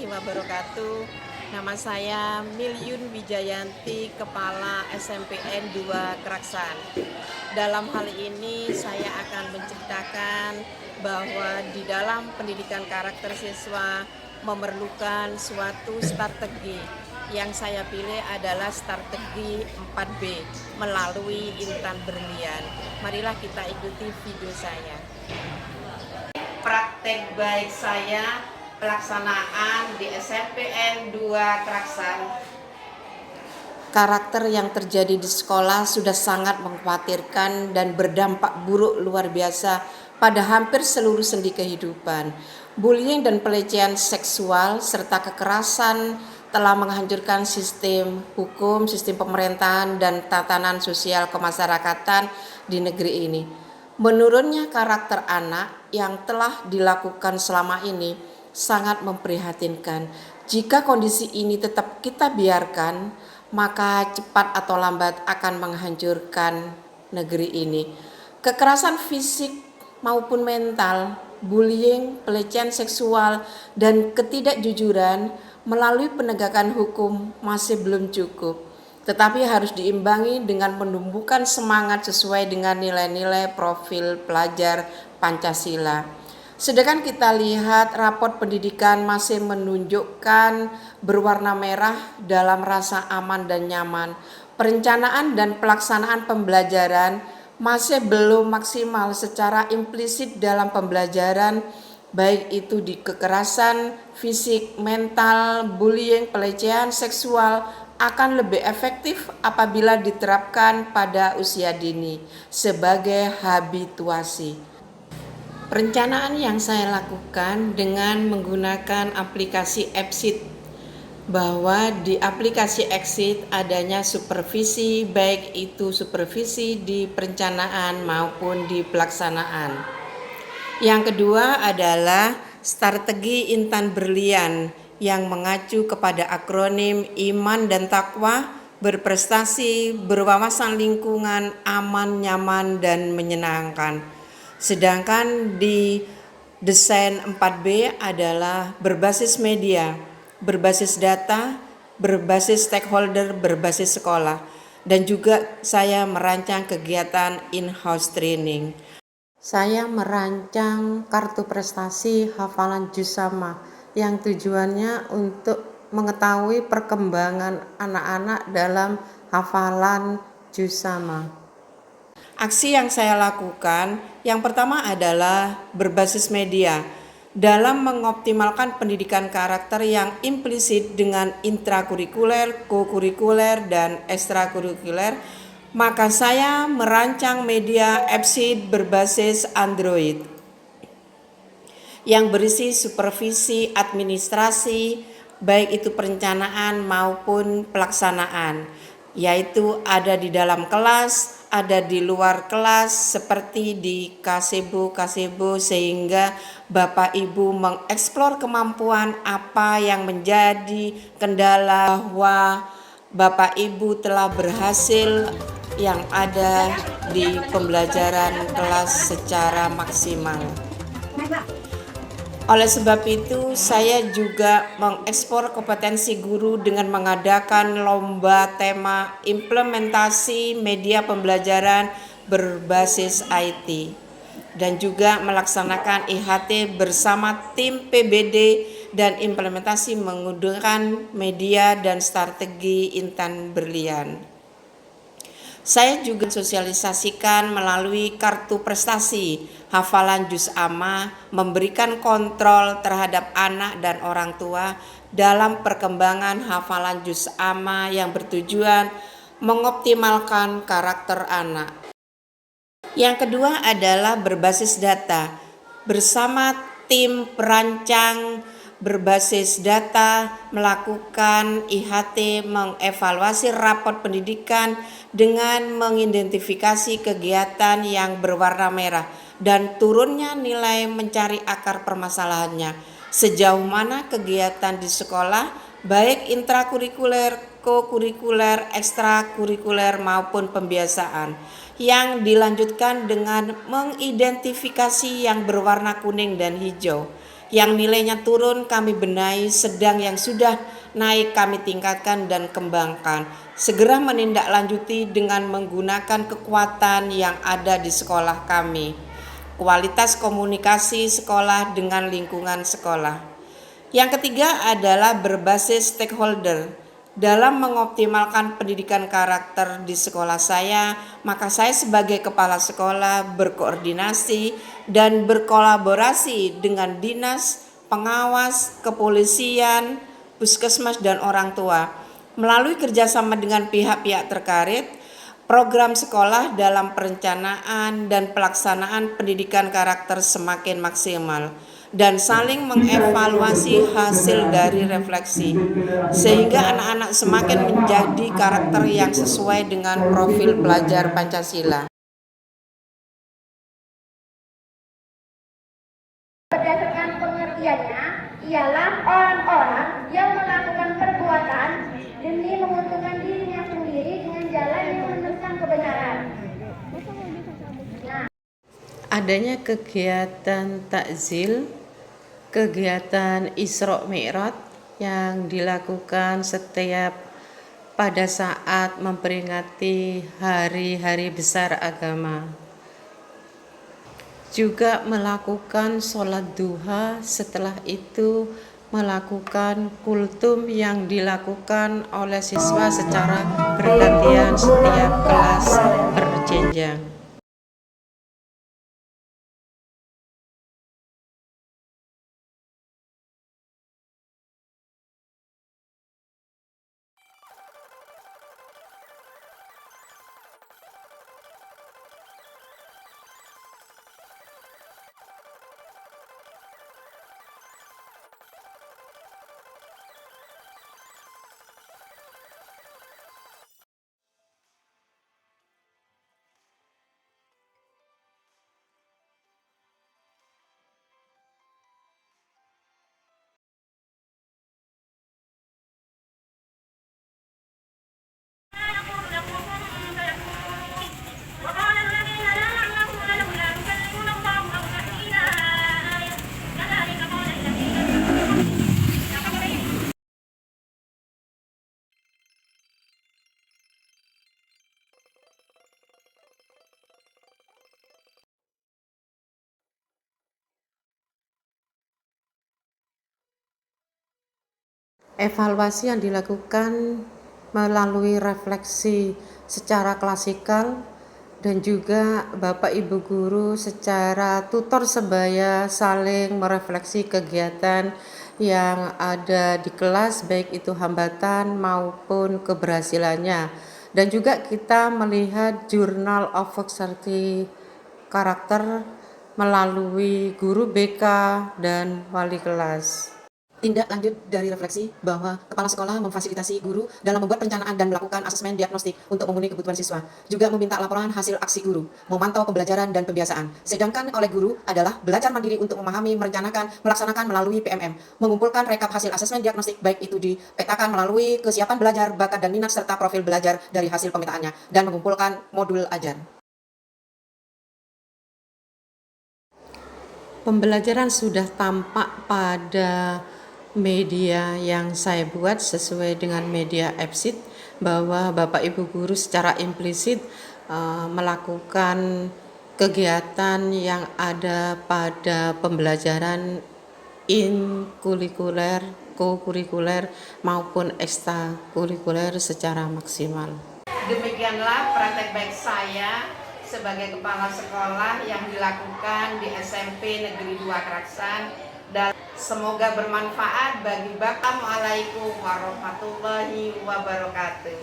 warahmatullahi wabarakatuh. Nama saya Milyun Wijayanti, Kepala SMPN 2 Keraksan. Dalam hal ini saya akan menceritakan bahwa di dalam pendidikan karakter siswa memerlukan suatu strategi. Yang saya pilih adalah strategi 4B melalui Intan Berlian. Marilah kita ikuti video saya. Praktek baik saya pelaksanaan di SMPN 2 Keraksan. Karakter yang terjadi di sekolah sudah sangat mengkhawatirkan dan berdampak buruk luar biasa pada hampir seluruh sendi kehidupan. Bullying dan pelecehan seksual serta kekerasan telah menghancurkan sistem hukum, sistem pemerintahan, dan tatanan sosial kemasyarakatan di negeri ini. Menurunnya karakter anak yang telah dilakukan selama ini sangat memprihatinkan. Jika kondisi ini tetap kita biarkan, maka cepat atau lambat akan menghancurkan negeri ini. Kekerasan fisik maupun mental, bullying, pelecehan seksual, dan ketidakjujuran melalui penegakan hukum masih belum cukup, tetapi harus diimbangi dengan menumbuhkan semangat sesuai dengan nilai-nilai profil pelajar Pancasila. Sedangkan kita lihat raport pendidikan masih menunjukkan berwarna merah dalam rasa aman dan nyaman. Perencanaan dan pelaksanaan pembelajaran masih belum maksimal secara implisit dalam pembelajaran, baik itu di kekerasan fisik, mental, bullying, pelecehan seksual, akan lebih efektif apabila diterapkan pada usia dini sebagai habituasi. Perencanaan yang saya lakukan dengan menggunakan aplikasi Exit, bahwa di aplikasi Exit adanya supervisi, baik itu supervisi di perencanaan maupun di pelaksanaan. Yang kedua adalah strategi Intan Berlian yang mengacu kepada akronim Iman dan Takwa, berprestasi, berwawasan lingkungan, aman, nyaman, dan menyenangkan. Sedangkan di desain 4B adalah berbasis media, berbasis data, berbasis stakeholder, berbasis sekolah. Dan juga saya merancang kegiatan in-house training. Saya merancang kartu prestasi hafalan juz sama yang tujuannya untuk mengetahui perkembangan anak-anak dalam hafalan juz sama. Aksi yang saya lakukan yang pertama adalah berbasis media dalam mengoptimalkan pendidikan karakter yang implisit dengan intrakurikuler, kokurikuler, dan ekstrakurikuler. Maka saya merancang media Exit berbasis Android yang berisi supervisi administrasi, baik itu perencanaan maupun pelaksanaan, yaitu ada di dalam kelas, ada di luar kelas, seperti di kasebo, sehingga Bapak Ibu mengeksplor kemampuan apa yang menjadi kendala, bahwa Bapak Ibu telah berhasil yang ada di pembelajaran kelas secara maksimal. Oleh sebab itu, saya juga mengekspor kompetensi guru dengan mengadakan lomba tema implementasi media pembelajaran berbasis IT dan juga melaksanakan IHT bersama tim PBD dan implementasi menggunakan media dan strategi Intan Berlian. Saya juga sosialisasikan melalui kartu prestasi hafalan juz amma, memberikan kontrol terhadap anak dan orang tua dalam perkembangan hafalan juz amma yang bertujuan mengoptimalkan karakter anak. Yang kedua adalah berbasis data. Bersama tim perancang berbasis data melakukan IHT, mengevaluasi raport pendidikan dengan mengidentifikasi kegiatan yang berwarna merah dan turunnya nilai mencari akar permasalahannya. Sejauh mana kegiatan di sekolah, baik intrakurikuler, kokurikuler, ekstrakurikuler maupun pembiasaan, yang dilanjutkan dengan mengidentifikasi yang berwarna kuning dan hijau, Yang nilainya turun kami benahi, sedang yang sudah naik kami tingkatkan dan kembangkan. Segera menindaklanjuti dengan menggunakan kekuatan yang ada di sekolah kami. Kualitas komunikasi sekolah dengan lingkungan sekolah. Yang ketiga adalah berbasis stakeholder. Dalam mengoptimalkan pendidikan karakter di sekolah saya, maka saya sebagai kepala sekolah berkoordinasi dan berkolaborasi dengan dinas, pengawas, kepolisian, puskesmas, dan orang tua. Melalui kerjasama dengan pihak-pihak terkait, program sekolah dalam perencanaan dan pelaksanaan pendidikan karakter semakin maksimal dan saling mengevaluasi hasil dari refleksi, sehingga anak-anak semakin menjadi karakter yang sesuai dengan profil pelajar Pancasila. Berdasarkan pengertiannya, ialah orang-orang yang melakukan perbuatan demi menguntungkan dirinya sendiri dengan jalan yang menentang kebenaran. Adanya kegiatan takzil, kegiatan Isra Mi'raj yang dilakukan setiap pada saat memperingati hari-hari besar agama. Juga melakukan sholat duha, setelah itu melakukan kultum yang dilakukan oleh siswa secara bergantian setiap kelas berjenjang. Evaluasi yang dilakukan melalui refleksi secara klasikal dan juga Bapak Ibu guru secara tutor sebaya saling merefleksi kegiatan yang ada di kelas, baik itu hambatan maupun keberhasilannya. Dan juga kita melihat Journal of Executive Karakter melalui guru BK dan wali kelas. Tindak lanjut dari refleksi bahwa kepala sekolah memfasilitasi guru dalam membuat perencanaan dan melakukan asesmen diagnostik untuk memenuhi kebutuhan siswa. Juga meminta laporan hasil aksi guru, memantau pembelajaran dan pembiasaan. Sedangkan oleh guru adalah belajar mandiri untuk memahami, merencanakan, melaksanakan melalui PMM. Mengumpulkan rekap hasil asesmen diagnostik baik itu dipetakan melalui kesiapan belajar, bakat dan minat serta profil belajar dari hasil pemetaannya dan mengumpulkan modul ajar. Pembelajaran sudah tampak pada media yang saya buat sesuai dengan media EPSIT, bahwa Bapak Ibu guru secara implisit melakukan kegiatan yang ada pada pembelajaran inkurikuler, kokurikuler maupun ekstrakurikuler secara maksimal. Demikianlah praktek baik saya sebagai kepala sekolah yang dilakukan di SMP Negeri 2 Keraksan. Dan semoga bermanfaat bagi Bapak. Assalamualaikum warahmatullahi wabarakatuh.